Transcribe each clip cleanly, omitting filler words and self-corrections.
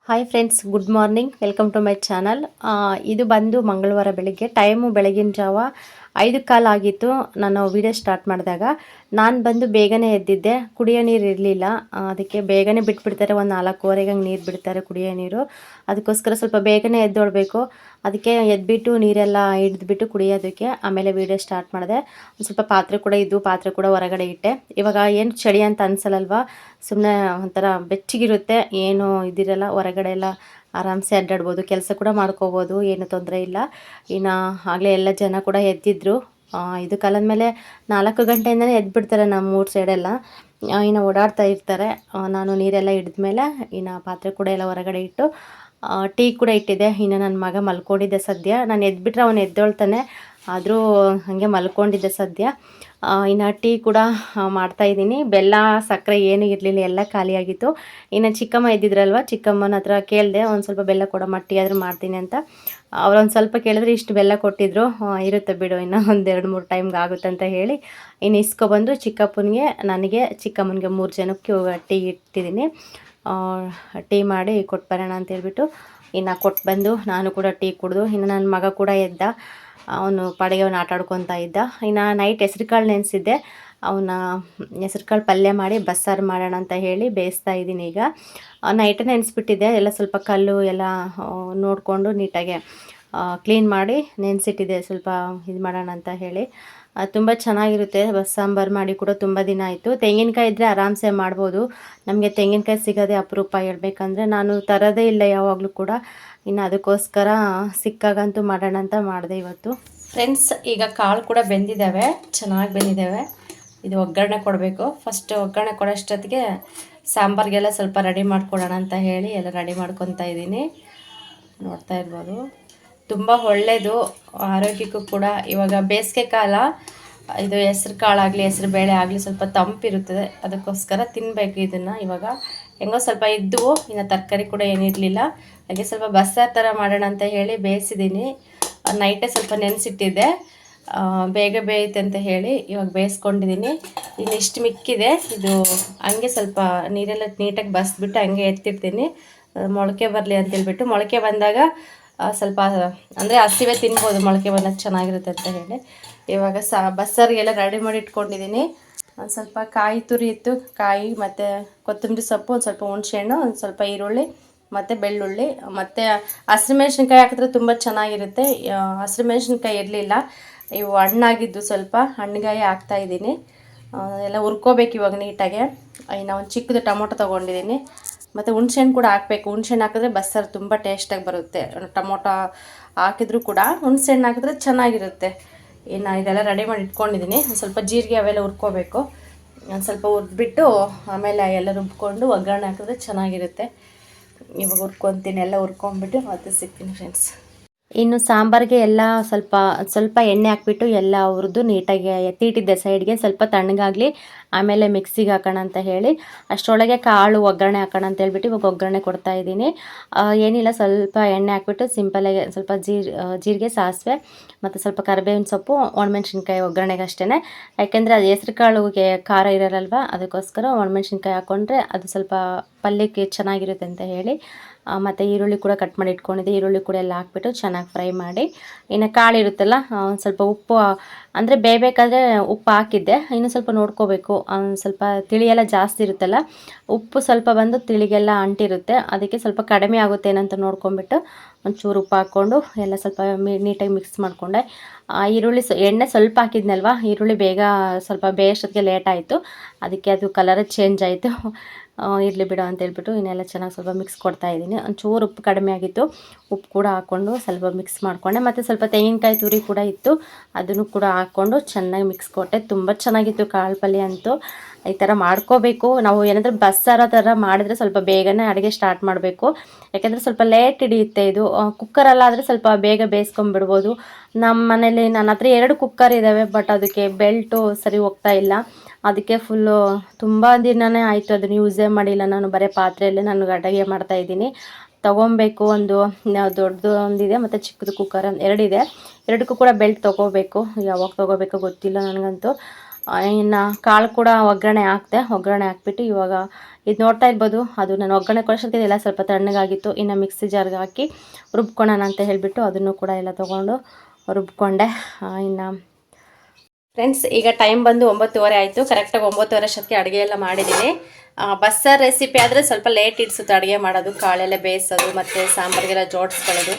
Hi friends, good morning. Welcome to my channel. ಇದು ಬಂದು ಮಂಗಳವಾರ ಬೆಳಿಗ್ಗೆ. ಟೈಮು ಬೆಳಗಿನ ಜಾವ 5:15 ಆಗಿತ್ತು ನಾನು ವಿಡಿಯೋ ಸ್ಟಾರ್ಟ್ ಮಾಡಿದಾಗ. ನಾನು ಬಂದು ಬೇಗನೆ ಎದ್ದಿದ್ದೆ. ಕುಡಿಯೋ ನೀರು ಇರಲಿಲ್ಲ, ಅದಕ್ಕೆ ಬೇಗನೆ ಬಿಟ್ಬಿಡ್ತಾರೆ. ಒಂದು 4:15 ಹಂಗೆ ನೀರು ಬಿಡ್ತಾರೆ ಕುಡಿಯೋ ನೀರು. ಅದಕ್ಕೋಸ್ಕರ ಸ್ವಲ್ಪ ಬೇಗನೆ ಎದ್ದೊಳ್ಬೇಕು. ಅದಕ್ಕೆ ಎದ್ಬಿಟ್ಟು ನೀರೆಲ್ಲ ಹಿಡಿದ್ಬಿಟ್ಟು ಕುಡಿಯೋದಕ್ಕೆ ಆಮೇಲೆ ವೀಡಿಯೋ ಸ್ಟಾರ್ಟ್ ಮಾಡಿದೆ. ಒಂದು ಸ್ವಲ್ಪ ಪಾತ್ರೆ ಕೂಡ ಇದ್ದು, ಪಾತ್ರೆ ಕೂಡ ಹೊರಗಡೆ ಇಟ್ಟೆ. ಇವಾಗ ಏನು ಚಳಿ ಅಂತ ಅನಿಸಲ್ಲಲ್ವ, ಸುಮ್ಮನೆ ಒಂಥರ ಬೆಚ್ಚಗಿರುತ್ತೆ. ಏನು ಇದಿರಲ್ಲ, ಹೊರಗಡೆ ಎಲ್ಲ ಆರಾಮ್ಸೆ ಅಡ್ಡಾಡ್ಬೋದು, ಕೆಲಸ ಕೂಡ ಮಾಡ್ಕೋಬೋದು, ಏನು ತೊಂದರೆ ಇಲ್ಲ. ಇನ್ನು ಆಗಲೇ ಎಲ್ಲ ಜನ ಕೂಡ ಎದ್ದಿದ್ರು. ಇದು ಕಾಲದ ಮೇಲೆ 4 ಗಂಟೆಯಿಂದನೇ ಎದ್ಬಿಡ್ತಾರೆ ನಮ್ಮ ಊರ ಸೈಡೆಲ್ಲ. ಇನ್ನು ಓಡಾಡ್ತಾ ಇರ್ತಾರೆ. ನಾನು ನೀರೆಲ್ಲ ಹಿಡಿದ್ಮೇಲೆ ಇನ್ನು ಪಾತ್ರೆ ಕೂಡ ಎಲ್ಲ ಹೊರಗಡೆ ಇಟ್ಟು ಟೀ ಕೂಡ ಇಟ್ಟಿದ್ದೆ. ಇನ್ನು ನನ್ನ ಮಗ ಮಲ್ಕೊಂಡಿದ್ದೆ ಸದ್ಯ. ನಾನು ಎದ್ಬಿಟ್ರೆ ಅವನು ಎದ್ದೊಳ್ತಾನೆ, ಆದರೂ ಹಾಗೆ ಮಲ್ಕೊಂಡಿದ್ದೆ ಸದ್ಯ. ಇನ್ನು ಟೀ ಕೂಡ ಮಾಡ್ತಾಯಿದ್ದೀನಿ. ಬೆಲ್ಲ ಸಕ್ಕರೆ ಏನೂ ಇರಲಿಲ್ಲ, ಎಲ್ಲ ಖಾಲಿಯಾಗಿತ್ತು. ಇನ್ನು ಚಿಕ್ಕಮ್ಮ ಎದ್ದಿದ್ರಲ್ವ, ಚಿಕ್ಕಮ್ಮನ ಹತ್ರ ಕೇಳಿದೆ ಒಂದು ಸ್ವಲ್ಪ ಬೆಲ್ಲ ಕೊಡಮ್ಮ, ಟೀ ಆದರೂ ಮಾಡ್ತೀನಿ ಅಂತ. ಅವ್ರೊಂದು ಸ್ವಲ್ಪ ಕೇಳಿದ್ರೆ ಇಷ್ಟು ಬೆಲ್ಲ ಕೊಟ್ಟಿದ್ರು. ಇರುತ್ತೆ ಬಿಡು, ಇನ್ನು ಒಂದು 2-3 ಟೈಮ್ಗೆ ಆಗುತ್ತೆ ಅಂತ ಹೇಳಿ ಇನ್ನು ಇಸ್ಕೊಬಂದು ಚಿಕ್ಕಪ್ಪನಿಗೆ, ನನಗೆ, ಚಿಕ್ಕಮ್ಮನಿಗೆ 3 ಜನಕ್ಕೆ ಟೀ ಇಟ್ಟಿದ್ದೀನಿ. ಟೀ ಮಾಡಿ ಕೊಟ್ಟು ಬರೋಣ ಅಂತೇಳ್ಬಿಟ್ಟು ಇನ್ನು ಕೊಟ್ಟು ಬಂದು ನಾನು ಕೂಡ ಟೀ ಕುಡಿದು, ಇನ್ನು ನನ್ನ ಮಗ ಕೂಡ ಎದ್ದ. ಅವನು ಪಾಡಿಗೆ ಅವನು ಆಟ ಆಡ್ಕೊತಾ ಇದ್ದ. ಇನ್ನು ನೈಟ್ ಹೆಸ್ರುಕಾಳು ನೆನೆಸಿದ್ದೆ, ಅವನ್ನ ಹೆಸ್ರುಕಾಳು ಪಲ್ಯ ಮಾಡಿ ಬಸ್ಸಾರು ಮಾಡೋಣ ಅಂತ ಹೇಳಿ ಬೇಯಿಸ್ತಾ ಇದ್ದೀನಿ. ಈಗ ನೈಟೇ ನೆನೆಸ್ಬಿಟ್ಟಿದ್ದೆ, ಎಲ್ಲ ಸ್ವಲ್ಪ ಕಲ್ಲು ಎಲ್ಲ ನೋಡಿಕೊಂಡು ನೀಟಾಗಿ ಕ್ಲೀನ್ ಮಾಡಿ ನೆನೆಸಿಟ್ಟಿದ್ದೆ, ಸ್ವಲ್ಪ ಇದು ಮಾಡೋಣ ಅಂತ ಹೇಳಿ. ತುಂಬ ಚೆನ್ನಾಗಿರುತ್ತೆ. ಬಸ್ಸಾಂಬಾರು ಮಾಡಿ ಕೂಡ ತುಂಬ ದಿನ ಆಯಿತು. ತೆಂಗಿನಕಾಯಿ ಇದ್ದರೆ ಆರಾಮ್ಸೆ ಮಾಡ್ಬೋದು. ನಮಗೆ ತೆಂಗಿನಕಾಯಿ ಸಿಗೋದೇ ಅಪರೂಪ ಹೇಳ್ಬೇಕಂದ್ರೆ, ನಾನು ತರೋದೇ ಇಲ್ಲ ಯಾವಾಗಲೂ ಕೂಡ. ಇನ್ನು ಅದಕ್ಕೋಸ್ಕರ ಸಿಕ್ಕಾಗಂತೂ ಮಾಡೋಣ ಅಂತ ಮಾಡಿದೆ ಇವತ್ತು. ಫ್ರೆಂಡ್ಸ್, ಈಗ ಕಾಳು ಕೂಡ ಬೆಂದಿದ್ದಾವೆ, ಚೆನ್ನಾಗಿ ಬೆಂದಿದ್ದಾವೆ. ಇದು ಒಗ್ಗರಣೆ ಕೊಡಬೇಕು. ಫಸ್ಟ್ ಒಗ್ಗರಣೆ ಕೊಡೋಷ್ಟೊತ್ತಿಗೆ ಸಾಂಬಾರಿಗೆಲ್ಲ ಸ್ವಲ್ಪ ರೆಡಿ ಮಾಡ್ಕೊಡೋಣ ಅಂತ ಹೇಳಿ ಎಲ್ಲ ರೆಡಿ ಮಾಡ್ಕೊತಾ ಇದ್ದೀನಿ. ನೋಡ್ತಾ ಇರ್ಬೋದು, ತುಂಬ ಒಳ್ಳೆಯದು ಆರೋಗ್ಯಕ್ಕೂ ಕೂಡ. ಇವಾಗ ಬೇಸಿಗೆ ಕಾಲ, ಇದು ಹೆಸ್ರು ಕಾಳಾಗಲಿ ಹೆಸ್ರು ಬೇಳೆ ಆಗಲಿ ಸ್ವಲ್ಪ ತಂಪಿರುತ್ತದೆ, ಅದಕ್ಕೋಸ್ಕರ ತಿನ್ನಬೇಕು ಇದನ್ನು. ಇವಾಗ ಹೆಂಗೋ ಸ್ವಲ್ಪ ಇದ್ದವು, ಇನ್ನು ತರಕಾರಿ ಕೂಡ ಏನಿರಲಿಲ್ಲ, ಹಾಗೆ ಸ್ವಲ್ಪ ಬಸ್ಸಾರು ಥರ ಮಾಡೋಣ ಅಂತ ಹೇಳಿ ಬೇಯಿಸಿದ್ದೀನಿ. ನೈಟೇ ಸ್ವಲ್ಪ ನೆನೆಸಿಟ್ಟಿದ್ದೆ, ಬೇಗ ಬೇಯುತ್ತೆ ಅಂತ ಹೇಳಿ ಇವಾಗ ಬೇಯಿಸ್ಕೊಂಡಿದ್ದೀನಿ. ಇನ್ನು ಇಷ್ಟು ಮಿಕ್ಕಿದೆ, ಇದು ಹಂಗೆ ಸ್ವಲ್ಪ ನೀರೆಲ್ಲ ನೀಟಾಗಿ ಬಸ್ಬಿಟ್ಟು ಹಂಗೆ ಎತ್ತಿಡ್ತೀನಿ, ಮೊಳಕೆ ಬರಲಿ ಅಂತೇಳ್ಬಿಟ್ಟು. ಮೊಳಕೆ ಬಂದಾಗ ಸ್ವಲ್ಪ ಅಂದರೆ ಹಸಿವೆ ತಿನ್ಬೋದು, ಮೊಳಕೆ ಬಂದಾಗ ಚೆನ್ನಾಗಿರುತ್ತೆ ಅಂತ ಹೇಳಿ. ಇವಾಗ ಬಸ್ಸಾರಿಗೆಲ್ಲ ರೆಡಿ ಮಾಡಿ ಇಟ್ಕೊಂಡಿದ್ದೀನಿ. ಒಂದು ಸ್ವಲ್ಪ ಕಾಯಿ ತುರಿ ಇತ್ತು, ಕಾಯಿ ಮತ್ತು ಕೊತ್ತಂಬರಿ ಸೊಪ್ಪು, ಒಂದು ಸ್ವಲ್ಪ ಹುಣಸೆಹಣ್ಣು, ಒಂದು ಸ್ವಲ್ಪ ಈರುಳ್ಳಿ ಮತ್ತು ಬೆಳ್ಳುಳ್ಳಿ, ಮತ್ತು ಹಸಿಮೆಣ್ಸಿನ್ಕಾಯಿ ಹಾಕಿದ್ರೆ ತುಂಬ ಚೆನ್ನಾಗಿರುತ್ತೆ. ಹಸಿಮೆಣ್ಸಿನ್ಕಾಯಿ ಇರಲಿಲ್ಲ, ಇವು ಹಣ್ಣಾಗಿದ್ದು ಸ್ವಲ್ಪ ಹಣ್ಣುಗಾಯಿ ಹಾಕ್ತಾಯಿದ್ದೀನಿ. ಎಲ್ಲ ಹುರ್ಕೋಬೇಕು ಇವಾಗ ನೀಟಾಗೆ. ಇನ್ನು ಒಂದು ಚಿಕ್ಕದು ಟೊಮೊಟೊ ತೊಗೊಂಡಿದ್ದೀನಿ, ಮತ್ತು ಹುಣ್ಸೆಹಣ್ಣು ಕೂಡ ಹಾಕಬೇಕು. ಹುಣ್ಸೆಹಣ್ಣು ಹಾಕಿದ್ರೆ ಬಸ್ಸಾರು ತುಂಬ ಟೇಸ್ಟಾಗಿ ಬರುತ್ತೆ. ಟೊಮೊಟೊ ಹಾಕಿದ್ರೂ ಕೂಡ ಹುಣ್ಸೆಹಣ್ಣು ಹಾಕಿದ್ರೆ ಚೆನ್ನಾಗಿರುತ್ತೆ. ಇನ್ನು ಇದೆಲ್ಲ ರೆಡಿ ಮಾಡಿ ಇಟ್ಕೊಂಡಿದ್ದೀನಿ. ಒಂದು ಸ್ವಲ್ಪ ಜೀರಿಗೆ ಅವೆಲ್ಲ ಹುರ್ಕೋಬೇಕು. ಒಂದು ಸ್ವಲ್ಪ ಹುರಿದ್ಬಿಟ್ಟು ಆಮೇಲೆ ಎಲ್ಲ ರುಬ್ಕೊಂಡು ಒಗ್ಗರಣೆ ಹಾಕಿದ್ರೆ ಚೆನ್ನಾಗಿರುತ್ತೆ. ಇವಾಗ ಹುರ್ಕೊತೀನಿ, ಎಲ್ಲ ಹುರ್ಕೊಂಬಿಟ್ಟು ಮತ್ತೆ ಸಿಗ್ತೀನಿ ಫ್ರೆಂಡ್ಸ್. ಇನ್ನು ಸಾಂಬಾರಿಗೆ ಎಲ್ಲ ಸ್ವಲ್ಪ ಎಣ್ಣೆ ಹಾಕ್ಬಿಟ್ಟು ಎಲ್ಲ ಹುರಿದು ನೀಟಾಗಿ ಎತ್ತಿಟ್ಟಿದ್ದೆ ಸೈಡ್ಗೆ, ಸ್ವಲ್ಪ ತಣ್ಣಗಾಗಲಿ ಆಮೇಲೆ ಮಿಕ್ಸಿಗೆ ಹಾಕೋಣ ಅಂತ ಹೇಳಿ. ಅಷ್ಟರೊಳಗೆ ಕಾಳು ಒಗ್ಗರಣೆ ಹಾಕೋಣ ಅಂತ ಹೇಳ್ಬಿಟ್ಟು ಇವಾಗ ಒಗ್ಗರಣೆ ಕೊಡ್ತಾಯಿದ್ದೀನಿ. ಏನಿಲ್ಲ, ಸ್ವಲ್ಪ ಎಣ್ಣೆ ಹಾಕ್ಬಿಟ್ಟು ಸಿಂಪಲಾಗಿ ಸ್ವಲ್ಪ ಜೀರಿಗೆ, ಸಾಸಿವೆ ಮತ್ತು ಸ್ವಲ್ಪ ಕರಿಬೇವಿನ ಸೊಪ್ಪು, ಒಣಮೆಣ್ಸಿನ್ಕಾಯಿ ಒಗ್ಗರಣೆಗೆ ಅಷ್ಟೇ. ಯಾಕೆಂದರೆ ಅದು ಹೆಸ್ರು ಕಾಳುಗೆ ಖಾರ ಇರೋಲ್ವ, ಅದಕ್ಕೋಸ್ಕರ ಒಣಮೆಣ್ಸಿನ್ಕಾಯಿ ಹಾಕ್ಕೊಂಡ್ರೆ ಅದು ಸ್ವಲ್ಪ ಪಲ್ಯಕ್ಕೆ ಚೆನ್ನಾಗಿರುತ್ತೆ ಅಂತ ಹೇಳಿ. ಮತ್ತು ಈರುಳ್ಳಿ ಕೂಡ ಕಟ್ ಮಾಡಿ ಇಟ್ಕೊಂಡಿದ್ದೆ, ಈರುಳ್ಳಿ ಕೂಡ ಎಲ್ಲ ಹಾಕ್ಬಿಟ್ಟು ಚೆನ್ನಾಗಿ ಫ್ರೈ ಮಾಡಿ, ಇನ್ನು ಕಾಳು ಇರುತ್ತಲ್ಲ ಒಂದು ಸ್ವಲ್ಪ ಉಪ್ಪು, ಅಂದರೆ ಬೇಯಬೇಕಾದ್ರೆ ಉಪ್ಪು ಹಾಕಿದ್ದೆ, ಇನ್ನು ಸ್ವಲ್ಪ ನೋಡ್ಕೋಬೇಕು. ಸ್ವಲ್ಪ ತಿಳಿಯೆಲ್ಲ ಜಾಸ್ತಿ ಇರುತ್ತಲ್ಲ, ಉಪ್ಪು ಸ್ವಲ್ಪ ಬಂದು ತಿಳಿಗೆಲ್ಲ ಅಂಟಿರುತ್ತೆ, ಅದಕ್ಕೆ ಸ್ವಲ್ಪ ಕಡಿಮೆ ಆಗುತ್ತೆ ಏನಂತ ನೋಡ್ಕೊಂಬಿಟ್ಟು ಒಂಚೂರು ಉಪ್ಪು ಹಾಕ್ಕೊಂಡು ಎಲ್ಲ ಸ್ವಲ್ಪ ನೀಟಾಗಿ ಮಿಕ್ಸ್ ಮಾಡಿಕೊಂಡೆ. ಈರುಳ್ಳಿ ಎಣ್ಣೆ ಸ್ವಲ್ಪ ಹಾಕಿದ್ನಲ್ವ, ಈರುಳ್ಳಿ ಬೇಗ ಸ್ವಲ್ಪ ಬೇಯೋಷ್ಟೊತ್ತಿಗೆ ಲೇಟ್ ಆಯಿತು, ಅದಕ್ಕೆ ಅದು ಕಲರೇ ಚೇಂಜ್ ಆಯಿತು. ಇರಲಿ ಬಿಡು ಅಂತೇಳ್ಬಿಟ್ಟು ಇನ್ನೆಲ್ಲ ಚೆನ್ನಾಗಿ ಸ್ವಲ್ಪ ಮಿಕ್ಸ್ ಕೊಡ್ತಾಯಿದ್ದೀನಿ. ಒಂಚೂರು ಉಪ್ಪು ಕಡಿಮೆ ಆಗಿತ್ತು, ಉಪ್ಪು ಕೂಡ ಹಾಕ್ಕೊಂಡು ಸ್ವಲ್ಪ ಮಿಕ್ಸ್ ಮಾಡಿಕೊಂಡೆ. ಮತ್ತು ಸ್ವಲ್ಪ ತೆಂಗಿನಕಾಯಿ ತುರಿ ಕೂಡ ಇತ್ತು, ಅದನ್ನು ಕೂಡ ಹಾಕ್ಕೊಂಡು ಚೆನ್ನಾಗಿ ಮಿಕ್ಸ್ ಕೊಟ್ಟೆ. ತುಂಬ ಚೆನ್ನಾಗಿತ್ತು ಕಾಳು ಪಲ್ಯ ಅಂತೂ. ಈ ಥರ ಮಾಡ್ಕೋಬೇಕು ನಾವು. ಏನಾದರೂ ಬಸ್ಸಾರು ಥರ ಮಾಡಿದ್ರೆ ಸ್ವಲ್ಪ ಬೇಗನೆ ಅಡುಗೆ ಸ್ಟಾರ್ಟ್ ಮಾಡಬೇಕು, ಯಾಕೆಂದರೆ ಸ್ವಲ್ಪ ಲೇಟ್ ಹಿಡಿಯುತ್ತೆ ಇದು. ಕುಕ್ಕರಲ್ಲಾದರೆ ಸ್ವಲ್ಪ ಬೇಗ ಬೇಯಿಸ್ಕೊಂಬಿಡ್ಬೋದು. ನಮ್ಮ ಮನೇಲಿ ನನ್ನ ಹತ್ರ 2 ಕುಕ್ಕರ್ ಇದ್ದಾವೆ, ಬಟ್ ಅದಕ್ಕೆ ಬೆಲ್ಟು ಸರಿ ಹೋಗ್ತಾ ಇಲ್ಲ. ಅದಕ್ಕೆ ಫುಲ್ಲು ತುಂಬ ದಿನವೇ ಆಯಿತು ಅದನ್ನು ಯೂಸೇ ಮಾಡಿಲ್ಲ ನಾನು. ಬರೀ ಪಾತ್ರೆಯಲ್ಲೇ ನಾನು ಅಡುಗೆ ಮಾಡ್ತಾಯಿದ್ದೀನಿ. ತೊಗೊಬೇಕು, ಒಂದು ದೊಡ್ಡದು ಒಂದಿದೆ ಮತ್ತು ಚಿಕ್ಕದು ಕುಕ್ಕರ್ 2 ಇದೆ. 2ಕ್ಕೂ ಕೂಡ ಬೆಲ್ಟ್ ತೊಗೋಬೇಕು, ಯಾವಾಗ ತೊಗೋಬೇಕೋ ಗೊತ್ತಿಲ್ಲ ನನಗಂತೂ. ಇನ್ನು ಕಾಳು ಕೂಡ ಒಗ್ಗರಣೆ ಹಾಕ್ಬಿಟ್ಟು ಇವಾಗ ಇದು ನೋಡ್ತಾ ಇರ್ಬೋದು. ಅದು ನಾನು ಒಗ್ಗರಣೆ ಕೊಡೋಷ್ಟೊತ್ತಿಗೆ ಎಲ್ಲ ಸ್ವಲ್ಪ ತಣ್ಣಗಾಗಿತ್ತು. ಇನ್ನು ಮಿಕ್ಸಿ ಜಾರ್ಗೆ ಹಾಕಿ ರುಬ್ಕೊಳ್ಳೋಣ ಅಂತ ಹೇಳಿಬಿಟ್ಟು ಅದನ್ನು ಕೂಡ ಎಲ್ಲ ತೊಗೊಂಡು ರುಬ್ಕೊಂಡೆ. ಇನ್ನು ಫ್ರೆಂಡ್ಸ್ ಈಗ ಟೈಮ್ ಬಂದು 9:30 ಆಯಿತು. ಕರೆಕ್ಟಾಗಿ 9:30 ಅಷ್ಟೊತ್ತಿಗೆ ಅಡುಗೆ ಎಲ್ಲ ಮಾಡಿದ್ದೀನಿ. ಬಸ್ಸಾರು ರೆಸಿಪಿ ಆದರೆ ಸ್ವಲ್ಪ ಲೇಟ್ ಇಡಿಸುತ್ತೆ ಅಡುಗೆ ಮಾಡೋದು, ಕಾಳೆಲ್ಲ ಬೇಯಿಸೋದು ಮತ್ತು ಸಾಂಬಾರಿಗೆಲ್ಲ ಜೋಡಿಸ್ಕೊಳ್ಳೋದು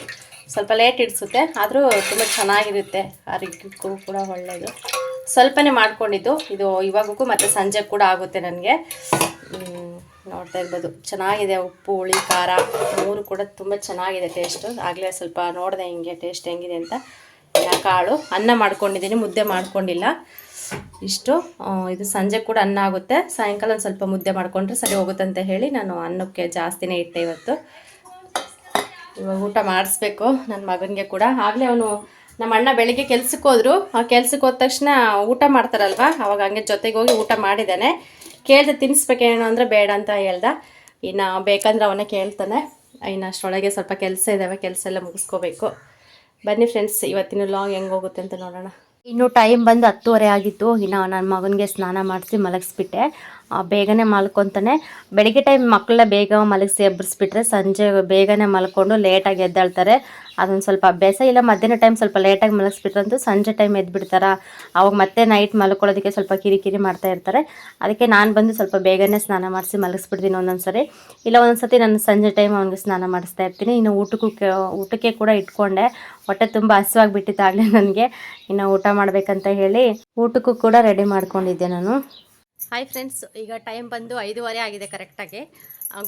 ಸ್ವಲ್ಪ ಲೇಟ್ ಇಡಿಸುತ್ತೆ. ಆದರೂ ತುಂಬ ಚೆನ್ನಾಗಿರುತ್ತೆ, ಆರೋಗ್ಯಕ್ಕೂ ಕೂಡ ಒಳ್ಳೆಯದು. ಸ್ವಲ್ಪನೇ ಮಾಡ್ಕೊಂಡಿದ್ದು ಇದು ಇವಾಗಕ್ಕೂ ಮತ್ತು ಸಂಜೆ ಕೂಡ ಆಗುತ್ತೆ ನನಗೆ. ನೋಡ್ತಾ ಇರ್ಬೋದು ಚೆನ್ನಾಗಿದೆ. ಉಪ್ಪು ಹುಳಿ ಖಾರ 3 ಕೂಡ ತುಂಬ ಚೆನ್ನಾಗಿದೆ ಟೇಸ್ಟು. ಆಗಲೇ ಸ್ವಲ್ಪ ನೋಡಿದೆ ಹಿಂಗೆ ಟೇಸ್ಟ್ ಹೆಂಗಿದೆ ಅಂತ. ಕಾಳು ಅನ್ನ ಮಾಡ್ಕೊಂಡಿದ್ದೀನಿ, ಮುದ್ದೆ ಮಾಡ್ಕೊಂಡಿಲ್ಲ. ಇಷ್ಟು ಇದು ಸಂಜೆ ಕೂಡ ಅನ್ನ ಆಗುತ್ತೆ. ಸಾಯಂಕಾಲ ಒಂದು ಸ್ವಲ್ಪ ಮುದ್ದೆ ಮಾಡಿಕೊಂಡ್ರೆ ಸರಿ ಹೋಗುತ್ತೆ ಅಂತ ಹೇಳಿ ನಾನು ಅನ್ನಕ್ಕೆ ಜಾಸ್ತಿನೇ ಇಟ್ಟೆ ಇವತ್ತು. ಇವಾಗ ಊಟ ಮಾಡಿಸ್ಬೇಕು ನನ್ನ ಮಗನಿಗೆ ಕೂಡ. ಆಗಲೇ ಅವನು ನಮ್ಮ ಅಣ್ಣ ಬೆಳಿಗ್ಗೆ ಕೆಲ್ಸಕ್ಕೆ ಹೋದ್ರು. ಆ ಕೆಲ್ಸಕ್ಕೆ ಹೋದ ತಕ್ಷಣ ಊಟ ಮಾಡ್ತಾರಲ್ವ, ಅವಾಗ ಹಂಗೆ ಜೊತೆಗೆ ಹೋಗಿ ಊಟ ಮಾಡಿದ್ದಾನೆ. ಕೇಳಿದೆ ತಿನ್ನಿಸ್ಬೇಕೇನೋ ಅಂದರೆ ಬೇಡ ಅಂತ ಹೇಳ್ದ. ಇನ್ನು ಬೇಕಂದ್ರೆ ಅವನೇ ಕೇಳ್ತಾನೆ. ಇನ್ನು ಅಷ್ಟರೊಳಗೆ ಸ್ವಲ್ಪ ಕೆಲಸ ಇದ್ದಾವೆ, ಕೆಲಸ ಎಲ್ಲ ಮುಗಿಸ್ಕೋಬೇಕು. ಬನ್ನಿ ಫ್ರೆಂಡ್ಸ್, ಇವತ್ತಿನ ಲಾಗ್ ಹೆಂಗೆ ಹೋಗುತ್ತೆ ಅಂತ ನೋಡೋಣ. ಇನ್ನು ಟೈಮ್ ಬಂದು 10:30 ಆಗಿತ್ತು. ಇನ್ನು ನನ್ನ ಮಗನಿಗೆ ಸ್ನಾನ ಮಾಡಿಸಿ ಮಲಗಿಸ್ಬಿಟ್ಟೆ. ಬೇಗನೆ ಮಲ್ಕೊತಾನೆ. ಬೆಳಿಗ್ಗೆ ಟೈಮ್ ಮಕ್ಕಳ ಬೇಗ ಮಲಗಿಸಿ ಎಬ್ಬರಿಸ್ಬಿಟ್ರೆ ಸಂಜೆ ಬೇಗನೆ ಮಲ್ಕೊಂಡು ಲೇಟಾಗಿ ಎದ್ದೇಳ್ತಾರೆ. ಅದೊಂದು ಸ್ವಲ್ಪ ಅಭ್ಯಾಸ. ಇಲ್ಲ ಮಧ್ಯಾಹ್ನ ಟೈಮ್ ಸ್ವಲ್ಪ ಲೇಟಾಗಿ ಮಲಗಿಸ್ಬಿಟ್ರಂತೂ ಸಂಜೆ ಟೈಮ್ ಎದ್ಬಿಡ್ತಾರೆ. ಅವಾಗ ಮತ್ತೆ ನೈಟ್ ಮಲ್ಕೊಳ್ಳೋದಕ್ಕೆ ಸ್ವಲ್ಪ ಕಿರಿಕಿರಿ ಮಾಡ್ತಾ ಇರ್ತಾರೆ. ಅದಕ್ಕೆ ನಾನು ಬಂದು ಸ್ವಲ್ಪ ಬೇಗನೆ ಸ್ನಾನ ಮಾಡಿಸಿ ಮಲಗಿಸ್ಬಿಡ್ತೀನಿ ಒಂದೊಂದು ಸರಿ. ಇಲ್ಲ ಒಂದೊಂದು ಸತಿ ನಾನು ಸಂಜೆ ಟೈಮ್ ಅವನಿಗೆ ಸ್ನಾನ ಮಾಡಿಸ್ತಾ ಇರ್ತೀನಿ. ಇನ್ನು ಊಟಕ್ಕೆ ಕೂಡ ಇಟ್ಕೊಂಡೆ. ಹೊಟ್ಟೆ ತುಂಬ ಹಸಿವಾಗಿಬಿಟ್ಟಿತ್ತಾಗಲೇ ನನಗೆ. ಇನ್ನು ಊಟ ಮಾಡಬೇಕಂತ ಹೇಳಿ ಊಟಕ್ಕೂ ಕೂಡ ರೆಡಿ ಮಾಡ್ಕೊಂಡಿದ್ದೆ ನಾನು. ಹಾಯ್ ಫ್ರೆಂಡ್ಸ್, ಈಗ ಟೈಮ್ ಬಂದು 5:30 ಆಗಿದೆ ಕರೆಕ್ಟಾಗಿ.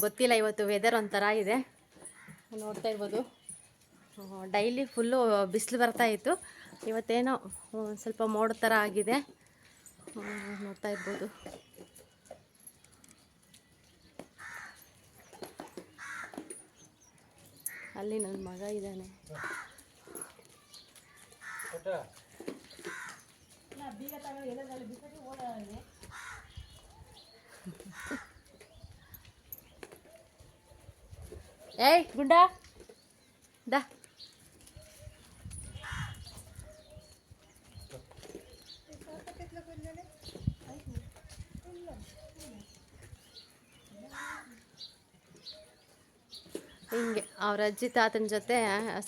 ಗೊತ್ತಿಲ್ಲ, ಇವತ್ತು ವೆದರ್ ಒಂಥರ ಇದೆ ನೋಡ್ತಾ ಇರ್ಬೋದು. ಡೈಲಿ ಫುಲ್ಲು ಬಿಸಿಲು ಬರ್ತಾ ಇತ್ತು. ಇವತ್ತೇನೋ ಸ್ವಲ್ಪ ಮೋಡ ಥರ ಆಗಿದೆ ನೋಡ್ತಾ ಇರ್ಬೋದು. ಅಲ್ಲಿ ನನ್ನ ಮಗ ಇದ್ದಾನೆ. ಏಯ್ ಗುಂಡ ದಾ ಹಿಂಗೆ ಅವ್ರ ಅಜ್ಜಿ ತಾತನ ಜೊತೆ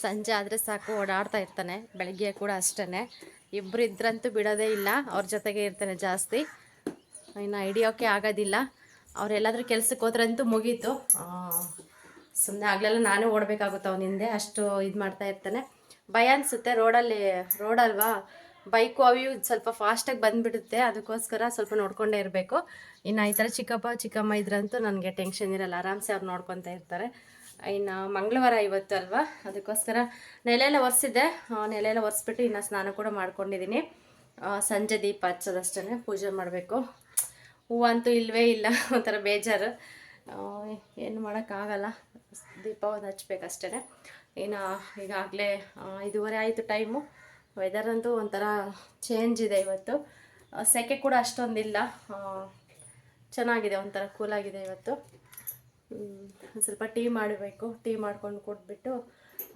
ಸಂಜೆ ಆದರೆ ಸಾಕು ಓಡಾಡ್ತಾ ಇರ್ತಾನೆ. ಬೆಳಗ್ಗೆ ಕೂಡ ಅಷ್ಟೇ. ಇಬ್ಬರು ಇದ್ರಂತೂ ಬಿಡೋದೇ ಇಲ್ಲ, ಅವ್ರ ಜೊತೆಗೆ ಇರ್ತಾನೆ ಜಾಸ್ತಿ. ಇನ್ನು ಹಿಡಿಯೋಕ್ಕೆ ಆಗೋದಿಲ್ಲ. ಅವರೆಲ್ಲಾದರೂ ಕೆಲ್ಸಕ್ಕೆ ಹೋದ್ರಂತೂ ಮುಗೀತು. ಸುಮ್ಮನೆ ಆಗಲೆಲ್ಲ ನಾನೇ ಓಡಬೇಕಾಗುತ್ತೆ ಅವನ ಹಿಂದೆ, ಅಷ್ಟು ಇದು ಮಾಡ್ತಾ ಇರ್ತಾನೆ. ಭಯ ಅನಿಸುತ್ತೆ ರೋಡಲ್ವಾ, ಬೈಕು ಅವು ಸ್ವಲ್ಪ ಫಾಸ್ಟಾಗಿ ಬಂದುಬಿಡುತ್ತೆ. ಅದಕ್ಕೋಸ್ಕರ ಸ್ವಲ್ಪ ನೋಡ್ಕೊಂಡೇ ಇರಬೇಕು. ಇನ್ನು ಈ ಥರ ಚಿಕ್ಕಪ್ಪ ಚಿಕ್ಕಮ್ಮ ಇದ್ರಂತೂ ನನಗೆ ಟೆನ್ಷನ್ ಇರಲ್ಲ, ಆರಾಮ್ಸೆ ಅವ್ರು ನೋಡ್ಕೊತಾ ಇರ್ತಾರೆ. ಇನ್ನು ಮಂಗಳವಾರ ಇವತ್ತು ಅಲ್ವಾ, ಅದಕ್ಕೋಸ್ಕರ ನೆಲೆಯೆಲ್ಲ ಒರೆಸಿದ್ದೆ. ನೆಲೆಯೆಲ್ಲ ಒರೆಸ್ಬಿಟ್ಟು ಇನ್ನು ಸ್ನಾನ ಕೂಡ ಮಾಡ್ಕೊಂಡಿದ್ದೀನಿ. ಸಂಜೆ ದೀಪ ಹಚ್ಚೋದಷ್ಟೇ, ಪೂಜೆ ಮಾಡಬೇಕು. ಹೂವಂತೂ ಇಲ್ಲವೇ ಇಲ್ಲ, ಒಂಥರ ಬೇಜಾರು. ಏನು ಮಾಡೋಕ್ಕಾಗಲ್ಲ, ದೀಪ ಒಂದು ಹಚ್ಬೇಕಷ್ಟೇ. ಇನ್ನು ಈಗಾಗಲೇ 5:30 ಆಯಿತು ಟೈಮು. ವೆದರ್ ಅಂತೂ ಒಂಥರ ಚೇಂಜ್ ಇದೆ ಇವತ್ತು. ಸೆಕೆ ಕೂಡ ಅಷ್ಟೊಂದಿಲ್ಲ, ಚೆನ್ನಾಗಿದೆ, ಒಂಥರ ಕೂಲಾಗಿದೆ ಇವತ್ತು. ಸ್ವಲ್ಪ ಟೀ ಮಾಡಬೇಕು. ಟೀ ಮಾಡ್ಕೊಂಡು ಕೊಟ್ಬಿಟ್ಟು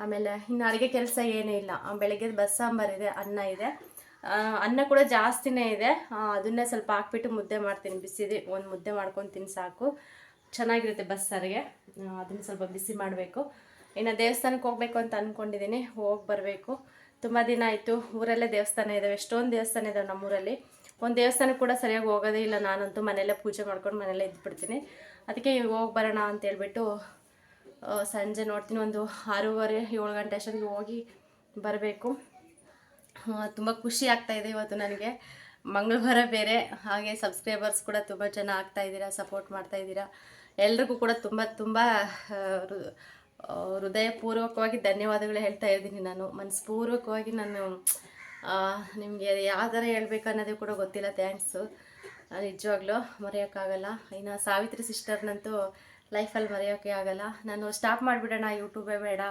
ಆಮೇಲೆ ಇನ್ನು ಅಡುಗೆ ಕೆಲಸ ಏನೂ ಇಲ್ಲ. ಬೆಳಗ್ಗೆ ಬಸ್ಸಾಂಬಾರಿದೆ, ಅನ್ನ ಇದೆ. ಅನ್ನ ಕೂಡ ಜಾಸ್ತಿನೇ ಇದೆ. ಅದನ್ನೇ ಸ್ವಲ್ಪ ಹಾಕ್ಬಿಟ್ಟು ಮುದ್ದೆ ಮಾಡ್ತೀನಿ. ಬಿಸಿದೆ ಒಂದು ಮುದ್ದೆ ಮಾಡ್ಕೊತೀನಿ ಸಾಕು, ಚೆನ್ನಾಗಿರುತ್ತೆ ಬಸ್ಸಾರಿಗೆ. ಅದನ್ನು ಸ್ವಲ್ಪ ಬಿಸಿ ಮಾಡಬೇಕು. ಇನ್ನು ದೇವಸ್ಥಾನಕ್ಕೆ ಹೋಗಬೇಕು ಅಂತ ಅಂದ್ಕೊಂಡಿದ್ದೀನಿ, ಹೋಗಿ ಬರಬೇಕು. ತುಂಬ ದಿನ ಆಯಿತು. ಊರಲ್ಲೇ ದೇವಸ್ಥಾನ ಇದ್ದಾವೆ, ಎಷ್ಟೊಂದು ದೇವಸ್ಥಾನ ಇದ್ದಾವೆ ನಮ್ಮೂರಲ್ಲಿ. ಒಂದು ದೇವಸ್ಥಾನಕ್ಕೆ ಕೂಡ ಸರಿಯಾಗಿ ಹೋಗೋದೇ ಇಲ್ಲ. ನಾನಂತೂ ಮನೆಯಲ್ಲೇ ಪೂಜೆ ಮಾಡ್ಕೊಂಡು ಮನೆಯಲ್ಲೇ ಇದ್ದುಬಿಡ್ತೀನಿ. ಅದಕ್ಕೆ ಈಗ ಹೋಗಿ ಬರೋಣ ಅಂತೇಳ್ಬಿಟ್ಟು ಸಂಜೆ ನೋಡ್ತೀನಿ, ಒಂದು 6:30-7 ಗಂಟೆ ಅಷ್ಟೊತ್ತಿಗೆ ಹೋಗಿ ಬರಬೇಕು. ತುಂಬ ಖುಷಿ ಆಗ್ತಾಯಿದೆ ಇವತ್ತು ನನಗೆ. ಮಂಗಳವಾರ ಬೇರೆ, ಹಾಗೆ ಸಬ್ಸ್ಕ್ರೈಬರ್ಸ್ ಕೂಡ ತುಂಬ ಜನ ಆಗ್ತಾಯಿದ್ದೀರಾ, ಸಪೋರ್ಟ್ ಮಾಡ್ತಾಯಿದ್ದೀರಾ. ಎಲ್ರಿಗೂ ಕೂಡ ತುಂಬ ತುಂಬ ಹೃದಯಪೂರ್ವಕವಾಗಿ ಧನ್ಯವಾದಗಳು ಹೇಳ್ತಾ ಇದ್ದೀನಿ. ನಾನು ಮನಸ್ಪೂರ್ವಕವಾಗಿ ನಾನು ನಿಮಗೆ ಯಾವ ಥರ ಹೇಳ್ಬೇಕು ಅನ್ನೋದು ಕೂಡ ಗೊತ್ತಿಲ್ಲ. ಥ್ಯಾಂಕ್ಸು, ನಿಜವಾಗ್ಲೂ ಮರೆಯೋಕ್ಕಾಗಲ್ಲ. ಇನ್ನು ಸಾವಿತ್ರಿ ಸಿಸ್ಟರ್ನಂತೂ ಲೈಫಲ್ಲಿ ಮರೆಯೋಕ್ಕೆ ಆಗಲ್ಲ. ನಾನು ಸ್ಟಾಪ್ ಮಾಡಿಬಿಡೋಣ, ಯೂಟ್ಯೂಬೇ ಬೇಡ,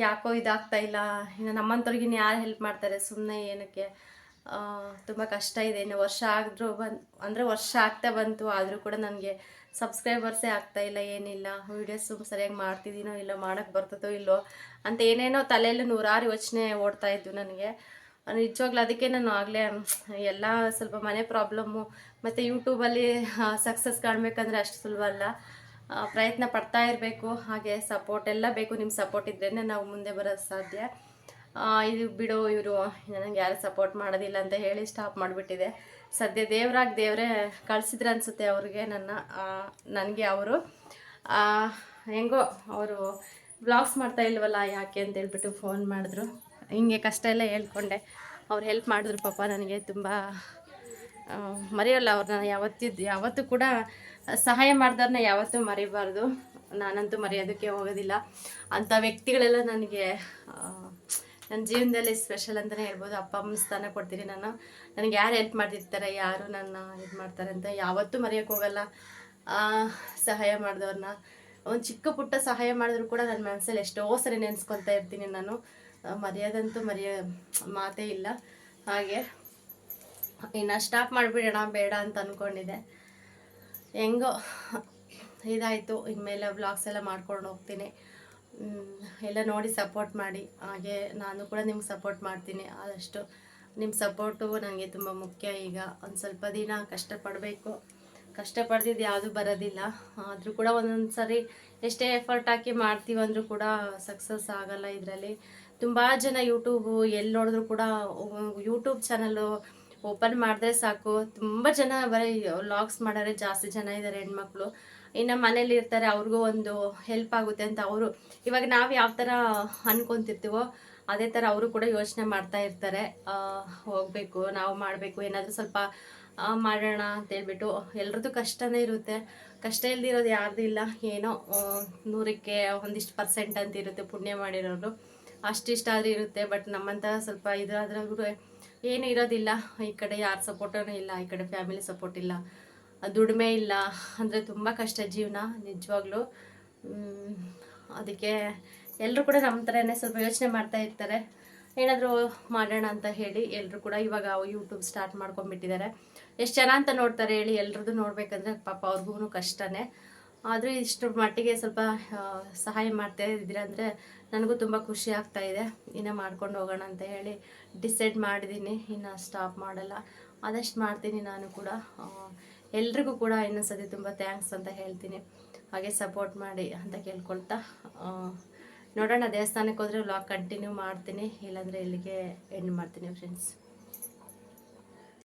ಯಾಕೋ ಇದಾಗ್ತಾಯಿಲ್ಲ. ಇನ್ನು ನಮ್ಮಂಥವ್ರಿಗೆ ಇನ್ನು ಯಾರು ಹೆಲ್ಪ್ ಮಾಡ್ತಾರೆ, ಸುಮ್ಮನೆ ಏನಕ್ಕೆ. ತುಂಬ ಕಷ್ಟ ಇದೆ. ಇನ್ನು ವರ್ಷ ಆದರೂ ವರ್ಷ ಆಗ್ತಾ ಬಂತು, ಆದರೂ ಕೂಡ ನನಗೆ ಸಬ್ಸ್ಕ್ರೈಬರ್ಸೇ ಆಗ್ತಾಯಿಲ್ಲ, ಏನಿಲ್ಲ. ವೀಡಿಯೋಸು ಸರಿಯಾಗಿ ಮಾಡ್ತಿದ್ದೀನೋ ಇಲ್ಲೋ, ಮಾಡೋಕ್ಕೆ ಬರ್ತದೋ ಇಲ್ಲೋ ಅಂತ ಏನೇನೋ ತಲೆಯಲ್ಲಿ 100 ಯೋಚನೆ ಓಡ್ತಾಯಿದ್ದು ನನಗೆ. ನಿಜವಾಗ್ಲೂ ಅದಕ್ಕೆ ನಾನು ಆಗಲೇ ಎಲ್ಲ ಸ್ವಲ್ಪ ಮನೆ ಪ್ರಾಬ್ಲಮ್ಮು ಮತ್ತು ಯೂಟ್ಯೂಬಲ್ಲಿ ಸಕ್ಸಸ್ ಕಾಣಬೇಕಂದ್ರೆ ಅಷ್ಟು ಸುಲಭ ಅಲ್ಲ. ಪ್ರಯತ್ನ ಪಡ್ತಾ ಇರಬೇಕು, ಹಾಗೆ ಸಪೋರ್ಟ್ ಎಲ್ಲ ಬೇಕು. ನಿಮ್ಮ ಸಪೋರ್ಟ್ ಇದ್ರೇ ನಾವು ಮುಂದೆ ಬರೋದು ಸಾಧ್ಯ. ಇದು ಬಿಡು, ಇವರು ನನಗೆ ಯಾರು ಸಪೋರ್ಟ್ ಮಾಡೋದಿಲ್ಲ ಅಂತ ಹೇಳಿ ಸ್ಟಾಪ್ ಮಾಡಿಬಿಟ್ಟಿದೆ. ಸದ್ಯ ದೇವರೇ ಕಳಿಸಿದ್ರೆ ಅನಿಸುತ್ತೆ ಅವ್ರಿಗೆ ನನಗೆ. ಅವರು ಹೆಂಗೋ ಅವರು ಬ್ಲಾಗ್ಸ್ ಮಾಡ್ತಾ ಇಲ್ವಲ್ಲ ಯಾಕೆ ಅಂತ ಹೇಳ್ಬಿಟ್ಟು ಫೋನ್ ಮಾಡಿದ್ರು. ಹಿಂಗೆ ಕಷ್ಟ ಎಲ್ಲ ಹೇಳ್ಕೊಂಡೆ, ಅವ್ರು ಹೆಲ್ಪ್ ಮಾಡಿದ್ರು ಪಾಪ. ನನಗೆ ತುಂಬ ಮರೆಯೋಲ್ಲ ಅವ್ರನ್ನ. ಯಾವತ್ತೂ ಕೂಡ ಸಹಾಯ ಮಾಡಿದವ್ರನ್ನ ಯಾವತ್ತೂ ಮರಿಬಾರ್ದು. ನಾನಂತೂ ಮರೆಯೋದಕ್ಕೆ ಹೋಗೋದಿಲ್ಲ. ಅಂಥ ವ್ಯಕ್ತಿಗಳೆಲ್ಲ ನನಗೆ ನನ್ನ ಜೀವನದಲ್ಲಿ ಸ್ಪೆಷಲ್ ಅಂತಲೇ ಹೇಳ್ಬೋದು. ಅಪ್ಪ ಅಮ್ಮ ಸ್ಥಾನ ಕೊಡ್ತೀನಿ ನಾನು. ನನಗೆ ಯಾರು ಹೆಲ್ಪ್ ಮಾಡ್ತಿರ್ತಾರೆ, ಯಾರು ನನ್ನ ಇದು ಮಾಡ್ತಾರೆ ಅಂತ ಯಾವತ್ತೂ ಮರೆಯೋಕ್ಕೆ ಹೋಗಲ್ಲ. ಸಹಾಯ ಮಾಡಿದವ್ರನ್ನ ಒಂದು ಚಿಕ್ಕ ಪುಟ್ಟ ಸಹಾಯ ಮಾಡಿದ್ರು ಕೂಡ ನನ್ನ ಮನಸ್ಸಲ್ಲಿ ಎಷ್ಟೋ ಸರಿ ನೆನೆಸ್ಕೊತಾ ಇರ್ತೀನಿ ನಾನು. ಮರೆಯೋದಂತೂ ಮಾತೇ ಇಲ್ಲ. ಹಾಗೆ ಇನ್ನು ಸ್ಟಾಪ್ ಮಾಡಿಬಿಡೋಣ ಬೇಡ ಅಂತ ಅಂದ್ಕೊಂಡಿದ್ದೆ. ಹೆಂಗೋ ಇದಾಯಿತು. ಇನ್ಮೇಲೆ ವ್ಲಾಗ್ಸ್ ಎಲ್ಲ ಮಾಡ್ಕೊಂಡು ಹೋಗ್ತೀನಿ. ಎಲ್ಲ ನೋಡಿ ಸಪೋರ್ಟ್ ಮಾಡಿ. ಹಾಗೆ ನಾನು ಕೂಡ ನಿಮ್ಗೆ ಸಪೋರ್ಟ್ ಮಾಡ್ತೀನಿ. ಆದಷ್ಟು ನಿಮ್ಮ ಸಪೋರ್ಟು ನನಗೆ ತುಂಬ ಮುಖ್ಯ. ಈಗ ಒಂದು ಸ್ವಲ್ಪ ದಿನ ಕಷ್ಟಪಡಬೇಕು. ಕಷ್ಟಪಡ್ದಿದ್ದು ಯಾವುದೂ ಬರೋದಿಲ್ಲ. ಆದರೂ ಕೂಡ ಒಂದೊಂದು ಸರಿ ಎಷ್ಟೇ ಎಫರ್ಟ್ ಹಾಕಿ ಮಾಡ್ತೀವಂದ್ರೂ ಕೂಡ ಸಕ್ಸಸ್ ಆಗೋಲ್ಲ. ಇದರಲ್ಲಿ ತುಂಬ ಜನ ಯೂಟ್ಯೂಬು ಎಲ್ಲಿ ನೋಡಿದ್ರು ಕೂಡ ಯೂಟ್ಯೂಬ್ ಚಾನಲ್ಲು ಓಪನ್ ಮಾಡಿದ್ರೆ ಸಾಕು, ತುಂಬ ಜನ ಬರೀ ವ್ಲಾಗ್ಸ್ ಮಾಡೋರೆ ಜಾಸ್ತಿ ಜನ ಇದ್ದಾರೆ ಹೆಣ್ಮಕ್ಳು. ಇನ್ನು ಮನೇಲಿ ಇರ್ತಾರೆ, ಅವ್ರಿಗೂ ಒಂದು ಹೆಲ್ಪ್ ಆಗುತ್ತೆ ಅಂತ ಅವರು ಇವಾಗ ನಾವು ಯಾವ ಥರ ಅನ್ಕೊತಿರ್ತೀವೋ ಅದೇ ಥರ ಅವರು ಕೂಡ ಯೋಚನೆ ಮಾಡ್ತಾ ಇರ್ತಾರೆ. ಹೋಗಬೇಕು, ನಾವು ಮಾಡಬೇಕು, ಏನಾದರೂ ಸ್ವಲ್ಪ ಮಾಡೋಣ ಅಂತೇಳ್ಬಿಟ್ಟು. ಎಲ್ರದ್ದು ಕಷ್ಟನೇ ಇರುತ್ತೆ. ಕಷ್ಟ ಇಲ್ದಿರೋದು ಯಾರ್ದು ಇಲ್ಲ. ಏನೋ 100ಕ್ಕೆ ಒಂದಿಷ್ಟು % ಅಂತ ಇರುತ್ತೆ ಪುಣ್ಯ ಮಾಡಿರೋರು, ಅಷ್ಟಿಷ್ಟಾದರೂ ಇರುತ್ತೆ. ಬಟ್ ನಮ್ಮಂಥ ಸ್ವಲ್ಪ ಇದಾದ್ರೂ ಏನೂ ಇರೋದಿಲ್ಲ. ಈ ಕಡೆ ಯಾರ ಸಪೋರ್ಟೂ ಇಲ್ಲ, ಈ ಕಡೆ ಫ್ಯಾಮಿಲಿ ಸಪೋರ್ಟ್ ಇಲ್ಲ, ದುಡಿಮೆ ಇಲ್ಲ ಅಂದರೆ ತುಂಬ ಕಷ್ಟ ಜೀವನ ನಿಜವಾಗ್ಲೂ. ಅದಕ್ಕೆ ಎಲ್ಲರೂ ಕೂಡ ನಮ್ಮ ಥರನೇ ಸ್ವಲ್ಪ ಯೋಚನೆ ಮಾಡ್ತಾ ಇರ್ತಾರೆ, ಏನಾದರೂ ಮಾಡೋಣ ಅಂತ ಹೇಳಿ. ಎಲ್ಲರೂ ಕೂಡ ಇವಾಗ ಯೂಟ್ಯೂಬ್ ಸ್ಟಾರ್ಟ್ ಮಾಡ್ಕೊಂಡ್ಬಿಟ್ಟಿದ್ದಾರೆ. ಎಷ್ಟು ಜನ ಅಂತ ನೋಡ್ತಾರೆ ಹೇಳಿ? ಎಲ್ರದ್ದು ನೋಡಬೇಕಂದ್ರೆ ಪಾಪ ಅವ್ರಿಗೂ ಕಷ್ಟನೇ. ಆದರೂ ಇಷ್ಟು ಮಟ್ಟಿಗೆ ಸ್ವಲ್ಪ ಸಹಾಯ ಮಾಡ್ತಾ ಇದ್ದೀರಾ ಅಂದರೆ ನನಗೂ ತುಂಬ ಖುಷಿ ಆಗ್ತಾ ಇದೆ. ಇನ್ನು ಮಾಡ್ಕೊಂಡು ಹೋಗೋಣ ಅಂತ ಹೇಳಿ ಡಿಸೈಡ್ ಮಾಡಿದ್ದೀನಿ. ಇನ್ನು ಸ್ಟಾಪ್ ಮಾಡಲ್ಲ, ಆದಷ್ಟು ಮಾಡ್ತೀನಿ ನಾನು ಕೂಡ. ಎಲ್ರಿಗೂ ಕೂಡ ಇನ್ನೊಂದ್ಸತಿ ತುಂಬ ಥ್ಯಾಂಕ್ಸ್ ಅಂತ ಹೇಳ್ತೀನಿ. ಹಾಗೆ ಸಪೋರ್ಟ್ ಮಾಡಿ ಅಂತ ಕೇಳ್ಕೊಳ್ತಾ ನೋಡೋಣ. ದೇವಸ್ಥಾನಕ್ಕೆ ಹೋದರೆ ವ್ಲಾಗ್ ಕಂಟಿನ್ಯೂ ಮಾಡ್ತೀನಿ, ಇಲ್ಲಾಂದರೆ ಇಲ್ಲಿಗೆ ಎಂಡ್ ಮಾಡ್ತೀನಿ ಫ್ರೆಂಡ್ಸ್.